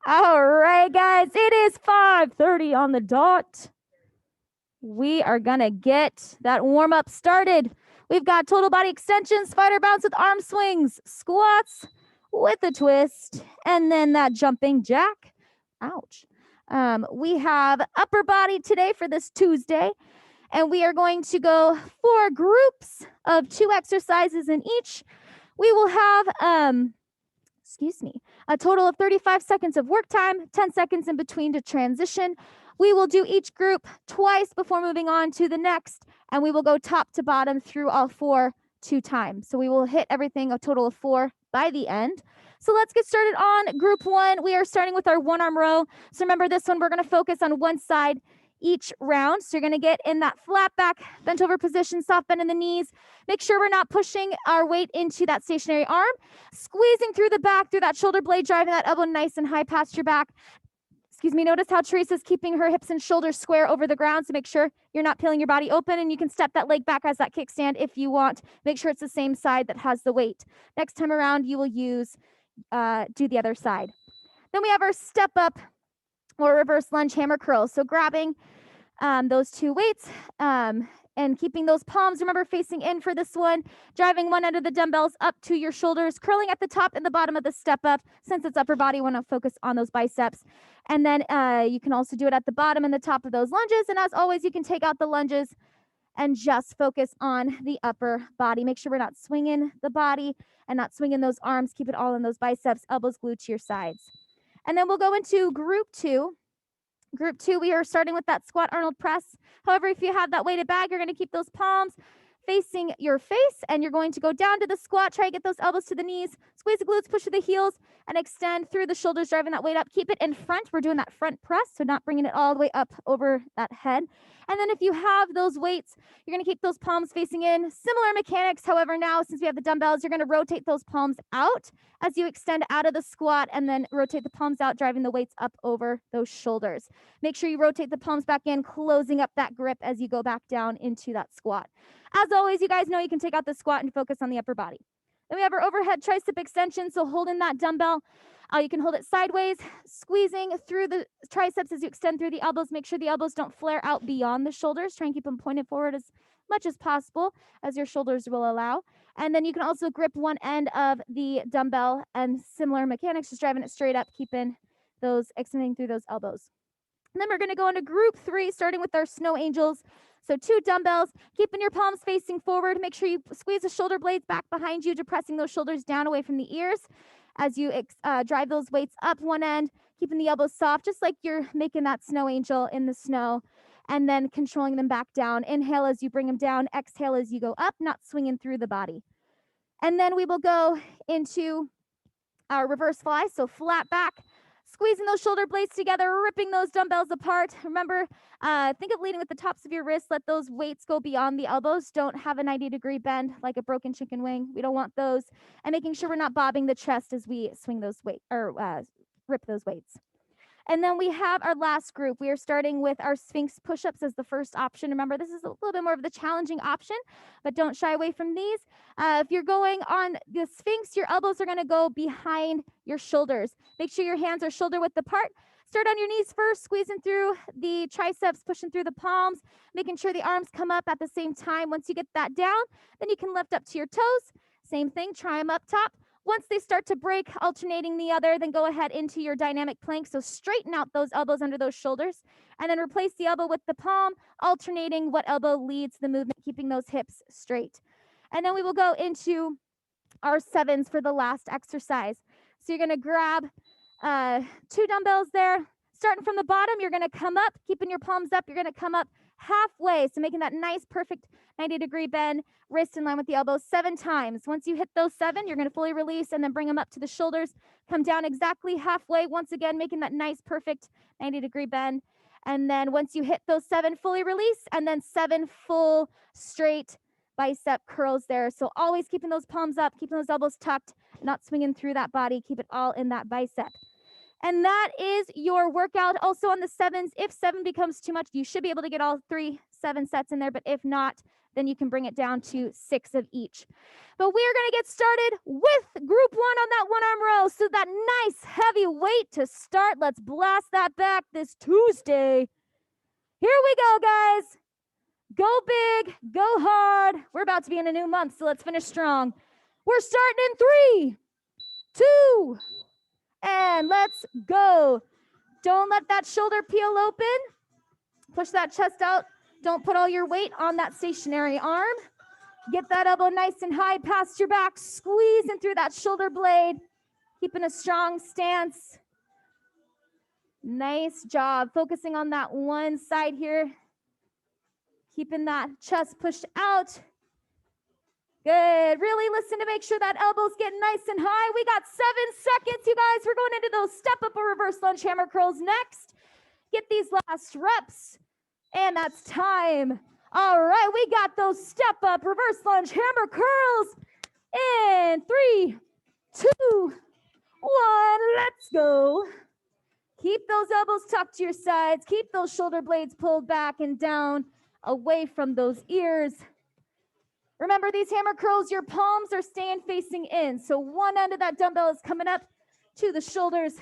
All right, guys, it is 5:30 on the dot. We are going to get that warm up started. We've got total body extensions, spider bounce with arm swings, squats with a twist, and then that jumping jack. Ouch. We have upper body today for this Tuesday, and we are going to go 4 groups of 2 exercises in each. We will have a total of 35 seconds of work time, 10 seconds in between to transition. We will do each group twice before moving on to the next, and we will go top to bottom through all 4 2 times. So we will hit everything a total of 4 by the end. So let's get started on group 1. We are starting with our 1-arm row. So remember, this one, we're going to focus on one side each round. So you're going to get in that flat back, bent over position, soft bend in the knees. Make sure we're not pushing our weight into that stationary arm. Squeezing through the back, through that shoulder blade, driving that elbow nice and high past your back. Notice how Teresa's keeping her hips and shoulders square over the ground, so make sure you're not peeling your body open, and you can step that leg back as that kickstand if you want. Make sure it's the same side that has the weight. Next time around, you will do the other side. Then we have our step up or reverse lunge hammer curls. So grabbing those 2 weights and keeping those palms, remember, facing in for this one, driving one end of the dumbbells up to your shoulders, curling at the top and the bottom of the step up. Since it's upper body, we want to focus on those biceps. And then you can also do it at the bottom and the top of those lunges. And as always, you can take out the lunges and just focus on the upper body. Make sure we're not swinging the body and not swinging those arms. Keep it all in those biceps, elbows glued to your sides. And then we'll go into group 2. Group 2, we are starting with that squat Arnold press. However, if you have that weighted bag, you're going to keep those palms facing your face, and you're going to go down to the squat. Try to get those elbows to the knees, squeeze the glutes, push to the heels, and extend through the shoulders, driving that weight up. Keep it in front. We're doing that front press, so not bringing it all the way up over that head. And then if you have those weights, you're going to keep those palms facing in. Similar mechanics, however, now since we have the dumbbells, you're going to rotate those palms out as you extend out of the squat, and then rotate the palms out, driving the weights up over those shoulders. Make sure you rotate the palms back in, closing up that grip as you go back down into that squat. As always, you guys know you can take out the squat and focus on the upper body. Then we have our overhead tricep extension. So holding that dumbbell, you can hold it sideways, squeezing through the triceps as you extend through the elbows. Make sure the elbows don't flare out beyond the shoulders. Try and keep them pointed forward as much as possible as your shoulders will allow. And then you can also grip one end of the dumbbell, and similar mechanics, just driving it straight up, keeping those, extending through those elbows. And then we're going to go into group 3, starting with our snow angels. So 2 dumbbells, keeping your palms facing forward. Make sure you squeeze the shoulder blades back behind you, depressing those shoulders down away from the ears as you drive those weights up one end, keeping the elbows soft, just like you're making that snow angel in the snow, and then controlling them back down. Inhale as you bring them down, exhale as you go up, not swinging through the body. And then we will go into our reverse fly, so flat back, squeezing those shoulder blades together, ripping those dumbbells apart. Remember, think of leading with the tops of your wrists. Let those weights go beyond the elbows. Don't have a 90-degree bend like a broken chicken wing. We don't want those. And making sure we're not bobbing the chest as we swing those weights or rip those weights. And then we have our last group. We are starting with our Sphinx push-ups as the first option. Remember, this is a little bit more of the challenging option, but don't shy away from these. If you're going on the Sphinx, your elbows are going to go behind your shoulders. Make sure your hands are shoulder width apart. Start on your knees first, squeezing through the triceps, pushing through the palms, making sure the arms come up at the same time. Once you get that down, then you can lift up to your toes. Same thing, try them up top. Once they start to break, alternating the other, then go ahead into your dynamic plank. So straighten out those elbows under those shoulders, and then replace the elbow with the palm, alternating what elbow leads the movement, keeping those hips straight. And then we will go into our 7s for the last exercise. So you're going to grab 2 dumbbells there. Starting from the bottom, you're going to come up, keeping your palms up. You're going to come up halfway, so making that nice, perfect 90-degree bend, wrist in line with the elbows 7 times. Once you hit those 7, you're going to fully release and then bring them up to the shoulders. Come down exactly halfway, once again, making that nice, perfect 90-degree bend. And then once you hit those 7, fully release, and then 7 full straight bicep curls there. So always keeping those palms up, keeping those elbows tucked, not swinging through that body. Keep it all in that bicep. And that is your workout. Also on the 7s, if 7 becomes too much, you should be able to get all 3 7 sets in there, but if not, then you can bring it down to 6 of each. But we are going to get started with group 1 on that one arm row. So that nice heavy weight to start. Let's blast that back this Tuesday. Here we go, guys. Go big, go hard. We're about to be in a new month, so let's finish strong. We're starting in 3, 2, and let's go. Don't let that shoulder peel open. Push that chest out. Don't put all your weight on that stationary arm. Get that elbow nice and high past your back, squeezing through that shoulder blade, keeping a strong stance. Nice job. Focusing on that one side here. Keeping that chest pushed out. Good. Really listen to make sure that elbow's getting nice and high. We got 7 seconds, you guys. We're going into those step up or reverse lunge hammer curls next. Get these last reps. And that's time. All right, we got those step up reverse lunge hammer curls in 3, 2, 1. Let's go. Keep those elbows tucked to your sides. Keep those shoulder blades pulled back and down away from those ears. Remember these hammer curls, your palms are staying facing in. So one end of that dumbbell is coming up to the shoulders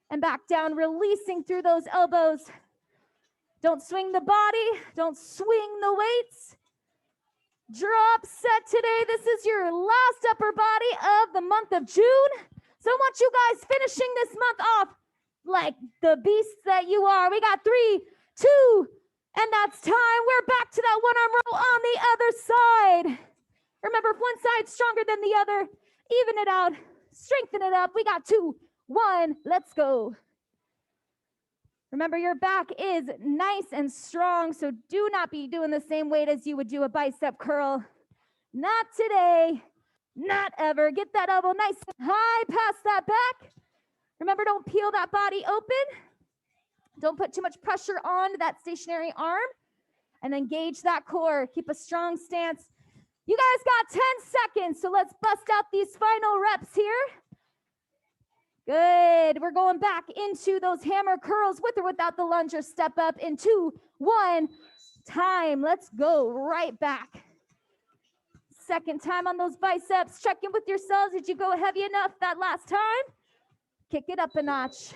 and back down, releasing through those elbows. Don't swing the body. Don't swing the weights. Drop set today. This is your last upper body of the month of June. So I want you guys finishing this month off like the beasts that you are. We got 3, 2, and that's time. We're back to that one arm row on the other side. Remember, if one side's stronger than the other, even it out, strengthen it up. We got 2, 1, let's go. Remember, your back is nice and strong, so do not be doing the same weight as you would do a bicep curl. Not today, not ever. Get that elbow nice and high past that back. Remember, don't peel that body open. Don't put too much pressure on that stationary arm, and engage that core. Keep a strong stance. You guys got 10 seconds, so let's bust out these final reps here. Good. We're going back into those hammer curls with or without the lunge or step up in 2, 1, time. Let's go right back. Second time on those biceps. Check in with yourselves. Did you go heavy enough that last time? Kick it up a notch.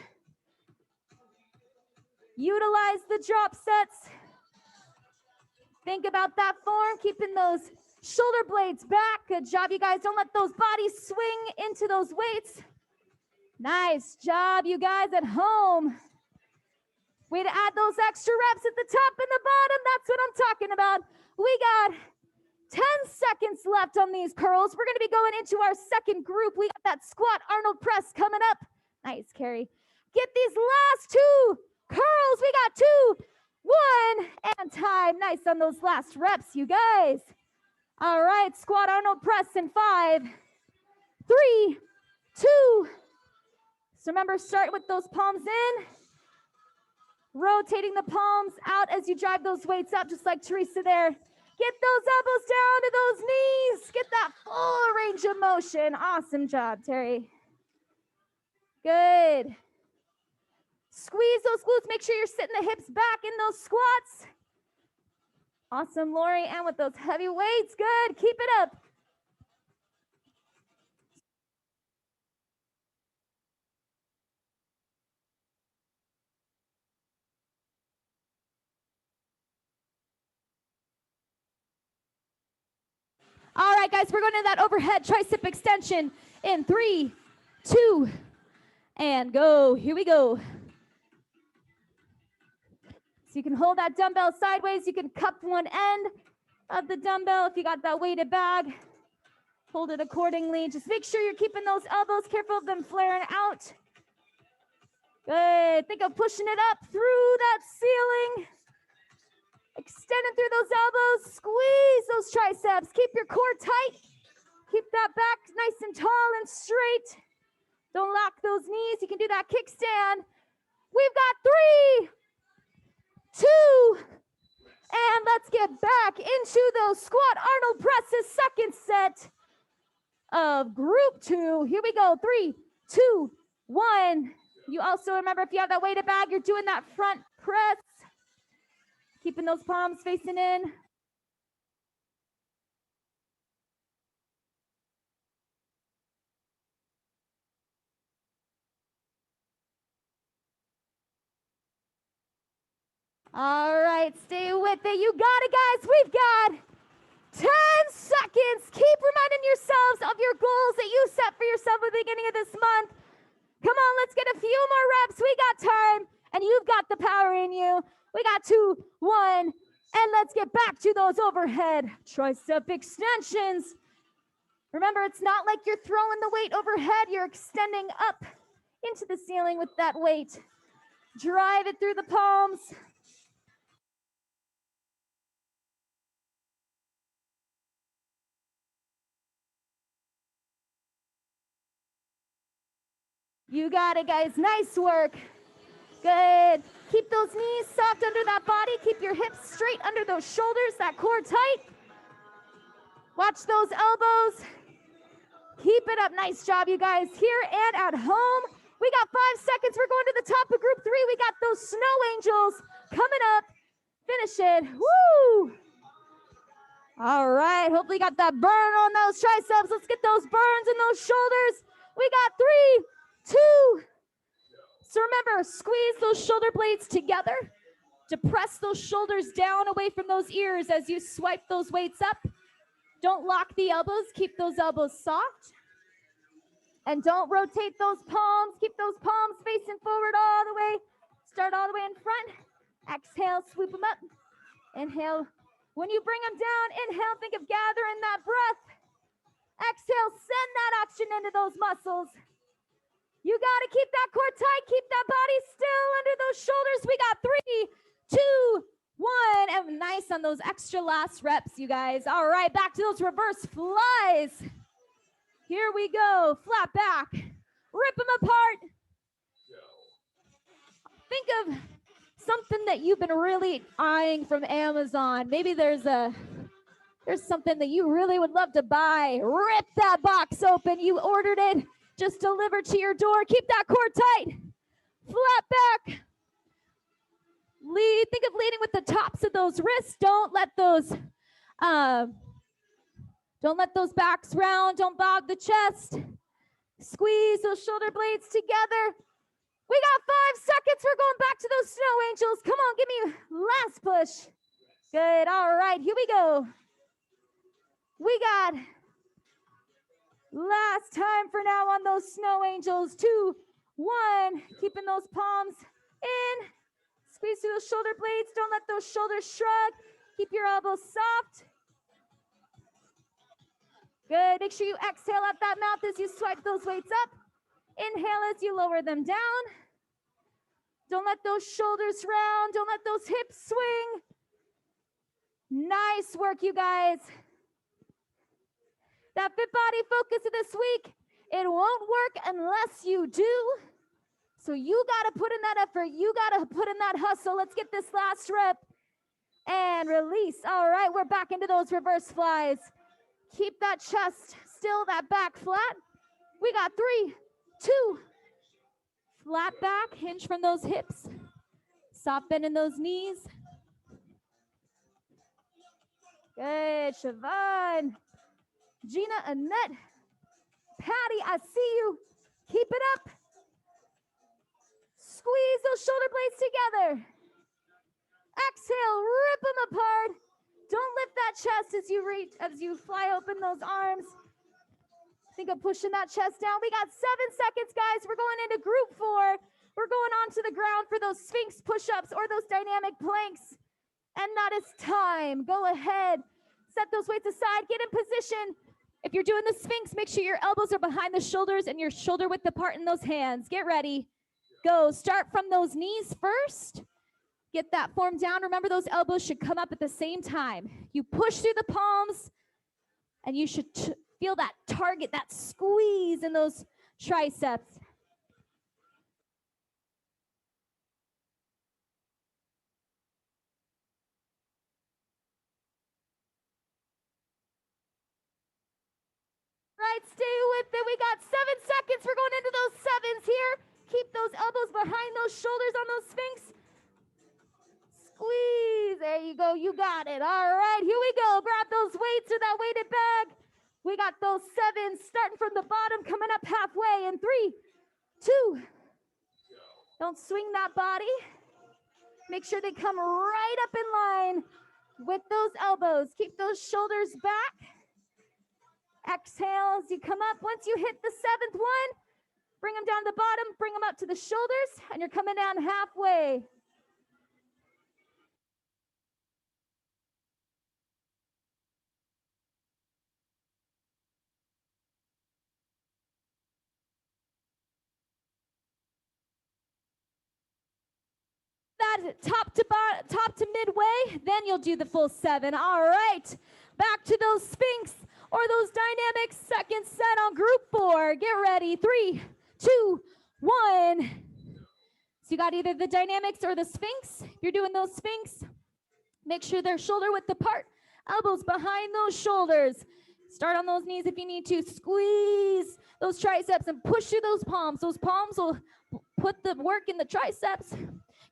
Utilize the drop sets. Think about that form, keeping those shoulder blades back. Good job, you guys. Don't let those bodies swing into those weights. Nice job, you guys at home. Way to add those extra reps at the top and the bottom. That's what I'm talking about. We got 10 seconds left on these curls. We're going to be going into our second group. We got that squat Arnold press coming up. Nice, Carrie. Get these last 2 curls. We got 2, 1, and time. Nice on those last reps, you guys. All right, squat Arnold press in 5, 3, 2. So remember, start with those palms in, rotating the palms out as you drive those weights up, just like Teresa there. Get those elbows down to those knees. Get that full range of motion. Awesome job, Terry. Good. Squeeze those glutes. Make sure you're sitting the hips back in those squats. Awesome, Lori. And with those heavy weights, good. Keep it up. All right, guys, we're going to that overhead tricep extension in 3, 2, and go. Here we go. So you can hold that dumbbell sideways. You can cup one end of the dumbbell if you got that weighted bag. Hold it accordingly. Just make sure you're keeping those elbows, careful of them flaring out. Good. Think of pushing it up through that ceiling. Extending through those elbows. Squeeze those triceps. Keep your core tight. Keep that back nice and tall and straight. Don't lock those knees. You can do that kickstand. We've got 3, 2, and let's get back into those squat Arnold presses. Second set of group 2. Here we go. 3, 2, 1. You also remember, if you have that weighted bag, you're doing that front press. Keeping those palms facing in. All right, stay with it. You got it, guys. We've got 10 seconds. Keep reminding yourselves of your goals that you set for yourself at the beginning of this month. Come on, let's get a few more reps. We got time, and you've got the power in you. We got 2, 1, and let's get back to those overhead tricep extensions. Remember, it's not like you're throwing the weight overhead. You're extending up into the ceiling with that weight. Drive it through the palms. You got it, guys. Nice work. Good. Keep those knees soft under that body. Keep your hips straight under those shoulders, that core tight. Watch those elbows. Keep it up. Nice job, you guys, here and at home. We got 5 seconds. We're going to the top of group 3. We got those snow angels coming up. Finish it. Woo! All right. Hopefully you got that burn on those triceps. Let's get those burns in those shoulders. We got 3, 2. So remember, squeeze those shoulder blades together. Depress those shoulders down away from those ears as you swipe those weights up. Don't lock the elbows. Keep those elbows soft. And don't rotate those palms. Keep those palms facing forward all the way. Start all the way in front. Exhale, swoop them up. Inhale. When you bring them down, inhale, think of gathering that breath. Exhale, send that oxygen into those muscles. You got to keep that core tight. Keep that body still under those shoulders. We got 3, 2, 1. And nice on those extra last reps, you guys. All right, back to those reverse flies. Here we go. Flat back. Rip them apart. Think of something that you've been really eyeing from Amazon. Maybe there's something that you really would love to buy. Rip that box open. You ordered it. Just delivered to your door. Keep that core tight. Flat back. Think of leading with the tops of those wrists. Don't let those backs round. Don't bog the chest. Squeeze those shoulder blades together. We got 5 seconds. We're going back to those snow angels. Come on, give me last push. Good. All right, here we go. We got last time for now on those snow angels. 2, 1. Keeping those palms in. Squeeze through those shoulder blades. Don't let those shoulders shrug. Keep your elbows soft. Good. Make sure you exhale at that mouth as you swipe those weights up. Inhale as you lower them down. Don't let those shoulders round. Don't let those hips swing. Nice work, you guys. That Fit Body Focus of this week, it won't work unless you do. So you got to put in that effort. You got to put in that hustle. Let's get this last rep and release. All right, we're back into those reverse flies. Keep that chest still, that back flat. We got 3, 2. Flat back, hinge from those hips. Soft bend in those knees. Good, Siobhan. Gina, Annette, Patty, I see you. Keep it up. Squeeze those shoulder blades together. Exhale, rip them apart. Don't lift that chest as you fly open those arms. Think of pushing that chest down. We got 7 seconds, guys. We're going into group 4. We're going onto the ground for those Sphinx push-ups or those dynamic planks. And that is time. Go ahead. Set those weights aside. Get in position. If you're doing the Sphinx, make sure your elbows are behind the shoulders and your shoulder width apart in those hands. Get ready. Go. Start from those knees first. Get that form down. Remember, those elbows should come up at the same time. You push through the palms, and you should feel that target, that squeeze in those triceps. Right, stay with it. We got 7 seconds. We're going into those 7s here. Keep those elbows behind those shoulders on those Sphinx. Squeeze. There you go. You got it. All right, here we go. Grab those weights or that weighted bag. We got those 7s starting from the bottom, coming up halfway in 3, 2. Don't swing that body. Make sure they come right up in line with those elbows. Keep those shoulders back. Exhale as you come up. Once you hit the 7th one, bring them down to the bottom, bring them up to the shoulders, and you're coming down halfway. That top to midway, then you'll do the full 7. All right, back to those Sphinx or those dynamic second set on group 4. Get ready. 3, 2, 1. So you got either the dynamics or the Sphinx. If you're doing those Sphinx, make sure they're shoulder width apart, elbows behind those shoulders. Start on those knees if you need to. Squeeze those triceps and push through those palms. Those palms will put the work in the triceps.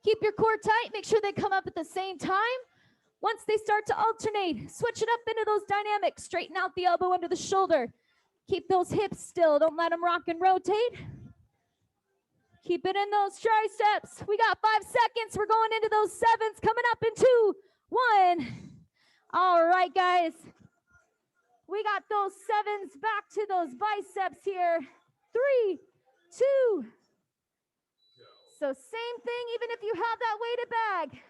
Keep your core tight. Make sure they come up at the same time. Once they start to alternate, switch it up into those dynamics. Straighten out the elbow under the shoulder. Keep those hips still. Don't let them rock and rotate. Keep it in those triceps. We got 5 seconds. We're going into those 7s. Coming up in 2, 1. All right, guys. We got those 7s back to those biceps here. 3, 2. So same thing, even if you have that weighted bag.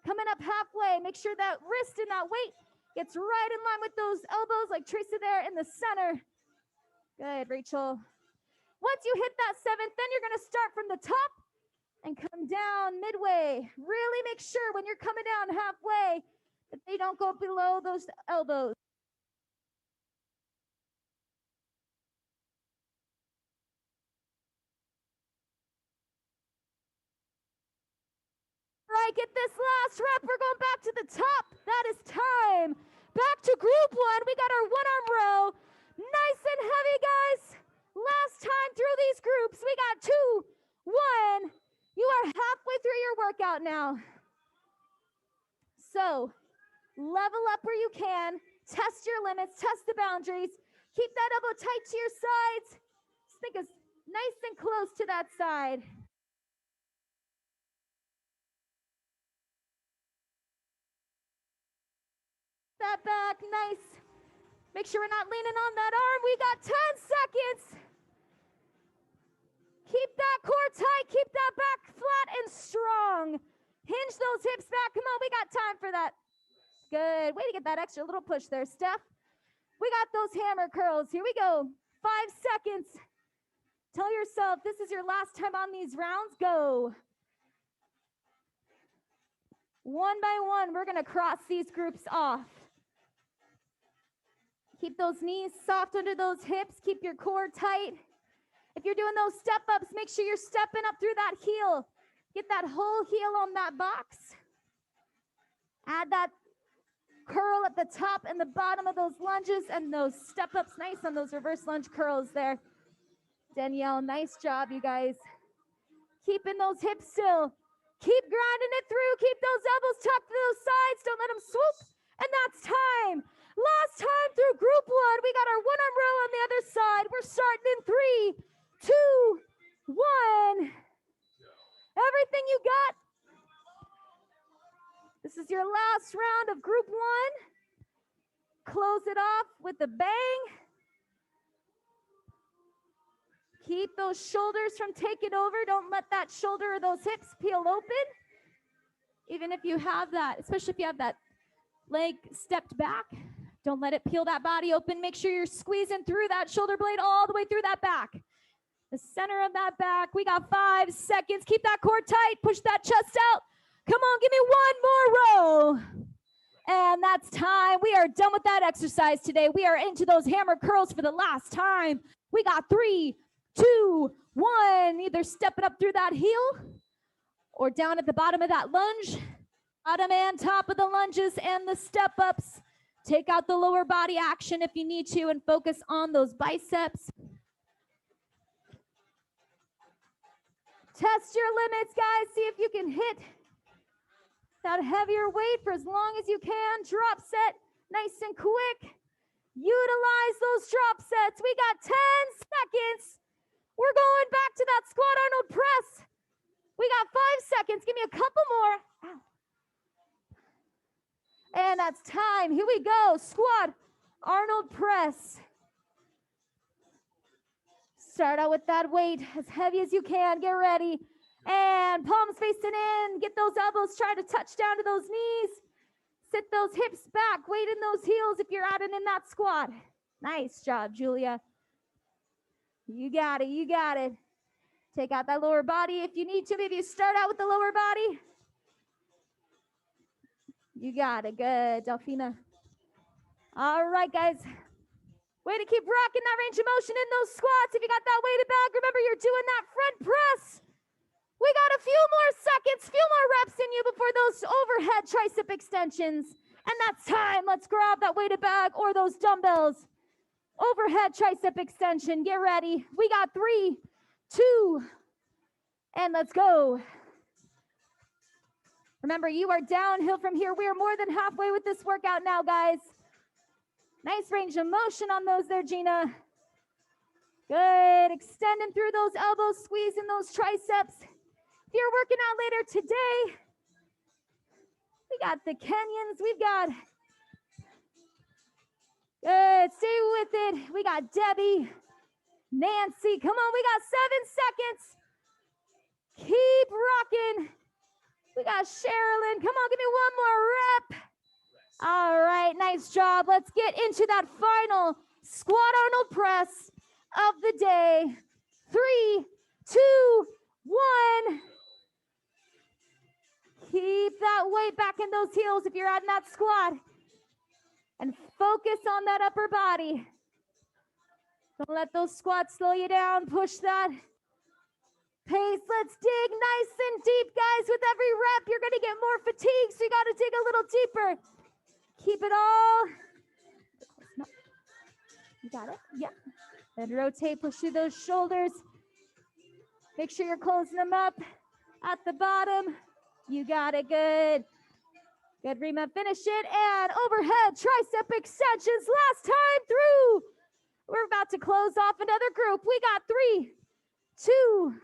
Coming up halfway, make sure that wrist and that weight gets right in line with those elbows, like Teresa there in the center. Good, Rachel. Once you hit that 7th, then you're gonna start from the top and come down midway. Really make sure when you're coming down halfway that they don't go below those elbows. Right, get this last rep. We're going back to the top. That is time. Back to group 1. We got our 1-arm row. Nice and heavy, guys. Last time through these groups. We got 2, 1. You are halfway through your workout now. So level up where you can. Test your limits. Test the boundaries. Keep that elbow tight to your sides. Just think it's nice and close to that side. That back, nice. Make sure we're not leaning on that arm. We got 10 seconds. Keep that core tight. Keep that back flat and strong. Hinge those hips back. Come on, we got time for that. Good. Way to get that extra little push there, Steph. We got those hammer curls. Here we go. 5 seconds. Tell yourself this is your last time on these rounds. Go. One by one, we're going to cross these groups off. Keep those knees soft under those hips. Keep your core tight. If you're doing those step-ups, make sure you're stepping up through that heel. Get that whole heel on that box. Add that curl at the top and the bottom of those lunges and those step-ups. Nice on those reverse lunge curls there. Danielle, nice job, you guys. Keeping those hips still. Keep grinding it through. Keep those elbows tucked to those sides. Don't let them swoop. And that's time. Last time through group 1, we got our 1-arm row on the other side. We're starting in 3, 2, 1. Everything you got. This is your last round of group 1. Close it off with a bang. Keep those shoulders from taking over. Don't let that shoulder or those hips peel open. Even if you have that, especially if you have that leg stepped back, don't let it peel that body open. Make sure you're squeezing through that shoulder blade all the way through that back. The center of that back. We got 5 seconds. Keep that core tight. Push that chest out. Come on, give me 1 more row. And that's time. We are done with that exercise today. We are into those hammer curls for the last time. We got 3, 2, 1. Either stepping up through that heel or down at the bottom of that lunge. Bottom and top of the lunges and the step-ups. Take out the lower body action if you need to and focus on those biceps. Test your limits, guys. See if you can hit that heavier weight for as long as you can. Drop set, nice and quick. Utilize those drop sets. We got 10 seconds. We're going back to that squat Arnold press. We got 5 seconds. Give me a couple more. Ow. And that's time. Here we go. Squat Arnold press. Start out with that weight as heavy as you can. Get ready. And palms facing in. Get those elbows. Try to touch down to those knees. Sit those hips back. Weight in those heels if you're adding in that squat. Nice job, Julia. You got it. You got it. Take out that lower body if you need to. Maybe you start out with the lower body. You got it. Good, Delphina. All right, guys. Way to keep rocking that range of motion in those squats. If you got that weighted bag, remember you're doing that front press. We got a few more seconds, few more reps in you before those overhead tricep extensions. And that's time. Let's grab that weighted bag or those dumbbells. Overhead tricep extension. Get ready. We got 3, 2, and let's go. Remember, you are downhill from here. We are more than halfway with this workout now, guys. Nice range of motion on those there, Gina. Good. Extending through those elbows, squeezing those triceps. If you're working out later today, we got the Kenyans. We've got, good. Stay with it. We got Debbie, Nancy. Come on, we got 7 seconds. Keep rocking. We got Sherilyn. Come on, give me one more rep. All right, nice job. Let's get into that final squat Arnold press of the day. 3, 2, 1. Keep that weight back in those heels if you're adding that squat. And focus on that upper body. Don't let those squats slow you down. Push that pace. Let's dig nice and deep, guys. With every rep, you're going to get more fatigue, so you got to dig a little deeper. Keep it all. You got it? Yeah. Then rotate, push through those shoulders. Make sure you're closing them up at the bottom. You got it. Good. Good, Rima. Finish it. And overhead tricep extensions. Last time through. We're about to close off another group. We got 3, 2.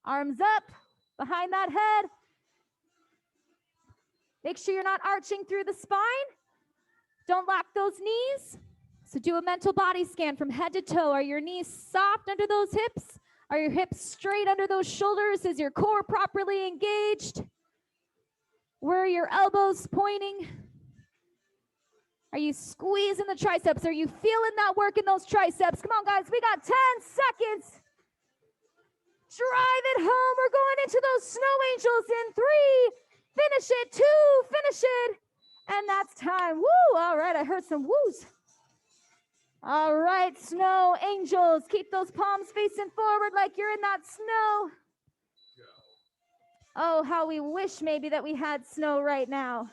Arms up behind that head. Make sure you're not arching through the spine. Don't lock those knees. So do a mental body scan from head to toe. Are your knees soft under those hips? Are your hips straight under those shoulders? Is your core properly engaged? Where are your elbows pointing? Are you squeezing the triceps? Are you feeling that work in those triceps? Come on, guys. We got 10 seconds. Drive it home. We're going into those snow angels in 3. Finish it. 2. Finish it. And that's time. Woo. All right. I heard some woos. All right, snow angels. Keep those palms facing forward like you're in that snow. Oh, how we wish maybe that we had snow right now.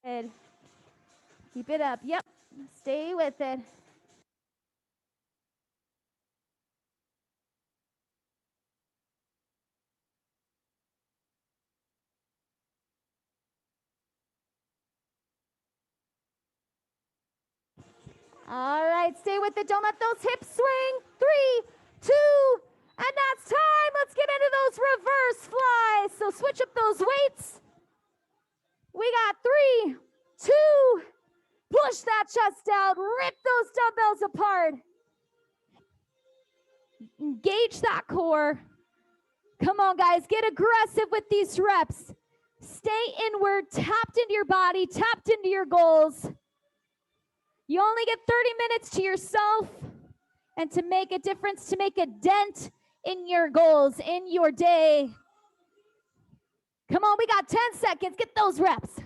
Good. Keep it up. Yep. Stay with it. All right, stay with it. Don't let those hips swing. 3, 2, and that's time. Let's get into those reverse flies. So switch up those weights. We got 3, 2, push that chest out. Rip those dumbbells apart. Engage that core. Come on, guys. Get aggressive with these reps. Stay inward, tapped into your body, tapped into your goals. You only get 30 minutes to yourself and to make a difference, to make a dent in your goals, in your day. Come on, we got 10 seconds. Get those reps.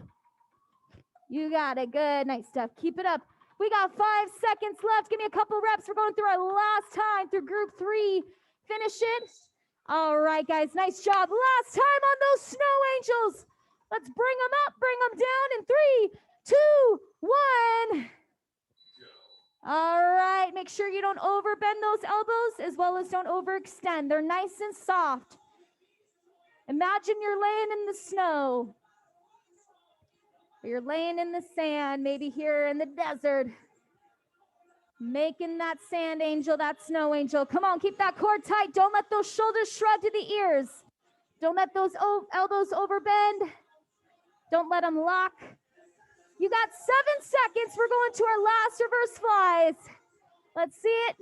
You got it. Good. Nice stuff. Keep it up. We got 5 seconds left. Give me a couple reps. We're going through our last time through group 3. Finish it. All right, guys. Nice job. Last time on those snow angels. Let's bring them up, bring them down in 3, 2, 1. All right, make sure you don't overbend those elbows as well as don't overextend. They're nice and soft. Imagine you're laying in the snow. Or you're laying in the sand, maybe here in the desert. Making that sand angel, that snow angel. Come on, keep that core tight. Don't let those shoulders shrug to the ears. Don't let those elbows overbend. Don't let them lock. You got 7 seconds. We're going to our last reverse flies. Let's see it.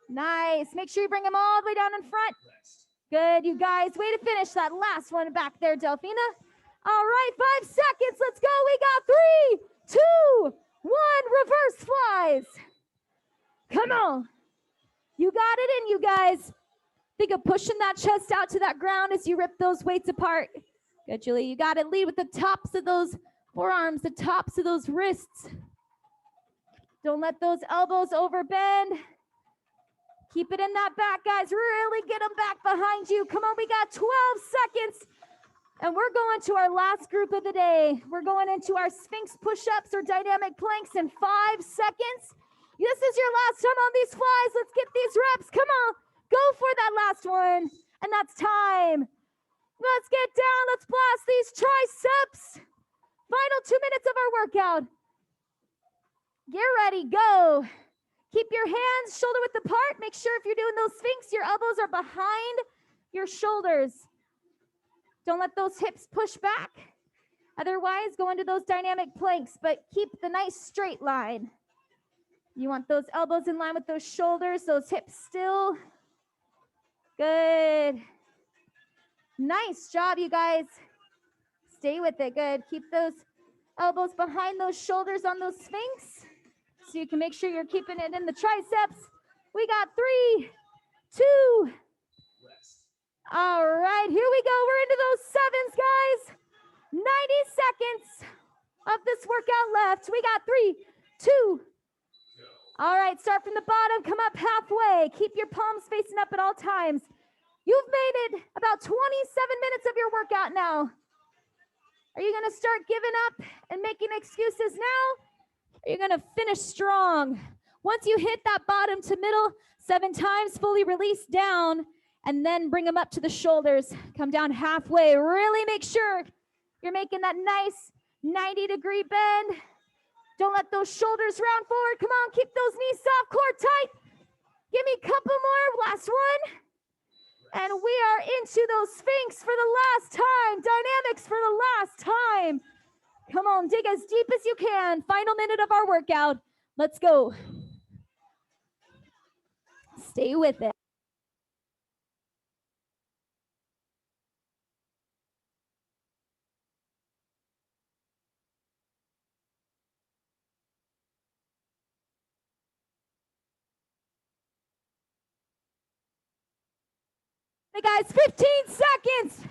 Nice. Make sure you bring them all the way down in front. Good, you guys. Way to finish that last one back there, Delphina. All right, 5 seconds. Let's go. We got 3, 2, 1. Reverse flies. Come on. You got it in, you guys. Think of pushing that chest out to that ground as you rip those weights apart. Good, Julie. You got it. Lead with the tops of those forearms, the tops of those wrists. Don't let those elbows overbend. Keep it in that back, guys. Really get them back behind you. Come on, we got 12 seconds. And we're going to our last group of the day. We're going into our Sphinx push-ups or dynamic planks in 5 seconds. This is your last time on these flies. Let's get these reps. Come on, go for that last one. And that's time. Let's get down. Let's blast these triceps. Final 2 minutes of our workout. Get ready, go. Keep your hands shoulder width apart. Make sure if you're doing those Sphinx, your elbows are behind your shoulders. Don't let those hips push back. Otherwise, go into those dynamic planks, but keep the nice straight line. You want those elbows in line with those shoulders, those hips still. Good. Nice job, you guys. Stay with it. Good. Keep those elbows behind those shoulders on those Sphinx so you can make sure you're keeping it in the triceps. We got 3, 2. All right, here we go. We're into those sevens, guys. 90 seconds of this workout left. We got 3, 2. All right, start from the bottom, come up halfway. Keep your palms facing up at all times. You've made it about 27 minutes of your workout now. Are you gonna start giving up and making excuses now? Are you gonna finish strong? Once you hit that bottom to middle 7 times, fully release down, and then bring them up to the shoulders. Come down halfway. Really make sure you're making that nice 90-degree bend. Don't let those shoulders round forward. Come on, keep those knees soft, core tight. Give me a couple more, last one. And we are into those Sphinx for the last time. Dynamics for the last time. Come on, dig as deep as you can. Final minute of our workout. Let's go. Stay with it. Hey guys, 15 seconds.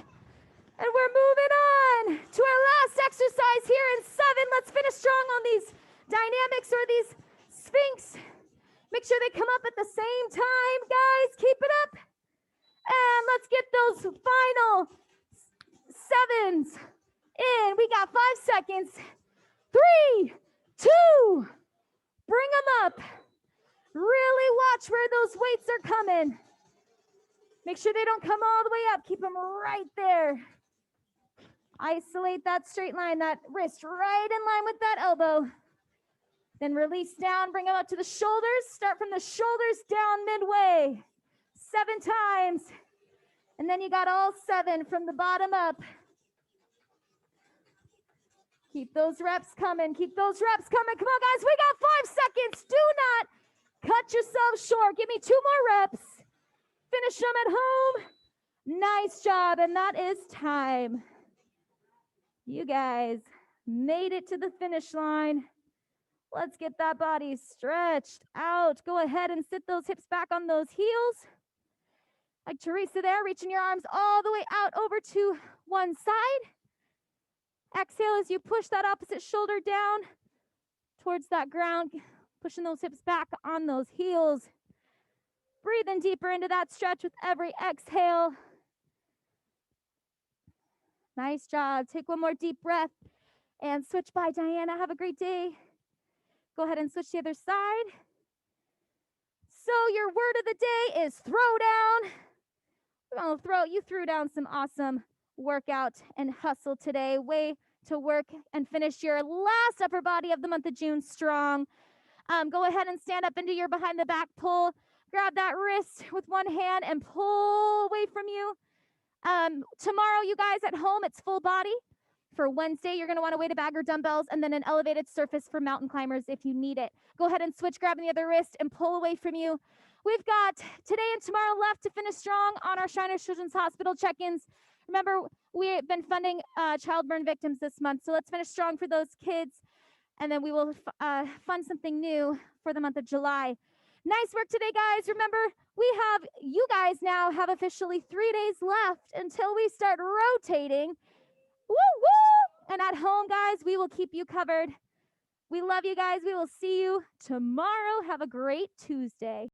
And we're moving on to our last exercise here in 7. Let's finish strong on these dynamics or these Sphinx. Make sure they come up at the same time, guys. Keep it up. And let's get those final 7s in. We got 5 seconds. 3, 2. Bring them up. Really watch where those weights are coming. Make sure they don't come all the way up. Keep them right there. Isolate that straight line, that wrist right in line with that elbow. Then release down, bring them up to the shoulders. Start from the shoulders down midway. 7 times. And then you got all 7 from the bottom up. Keep those reps coming. Keep those reps coming. Come on, guys. We got 5 seconds. Do not cut yourself short. Give me 2 more reps. Finish them at home. Nice job. And that is time. You guys made it to the finish line. Let's get that body stretched out. Go ahead and sit those hips back on those heels. Like Teresa there, reaching your arms all the way out over to one side. Exhale as you push that opposite shoulder down towards that ground, pushing those hips back on those heels. Breathing deeper into that stretch with every exhale. Nice job. Take one more deep breath and switch by, Diana. Have a great day. Go ahead and switch to the other side. So your word of the day is throwdown. You threw down some awesome workout and hustle today. Way to work and finish your last upper body of the month of June strong. Go ahead and stand up into your behind the back pull. Grab that wrist with one hand and pull away from you. Tomorrow, you guys at home, it's full body. For Wednesday, you're going to want to weight a bag or dumbbells and then an elevated surface for mountain climbers if you need it. Go ahead and switch, grabbing the other wrist and pull away from you. We've got today and tomorrow left to finish strong on our Shriners Children's Hospital check-ins. Remember, we've been funding child burn victims this month, so let's finish strong for those kids, and then we will fund something new for the month of July. Nice work today, guys. Remember, you guys now have officially 3 days left until we start rotating. Woo, woo! And at home, guys, we will keep you covered. We love you guys. We will see you tomorrow. Have a great Tuesday.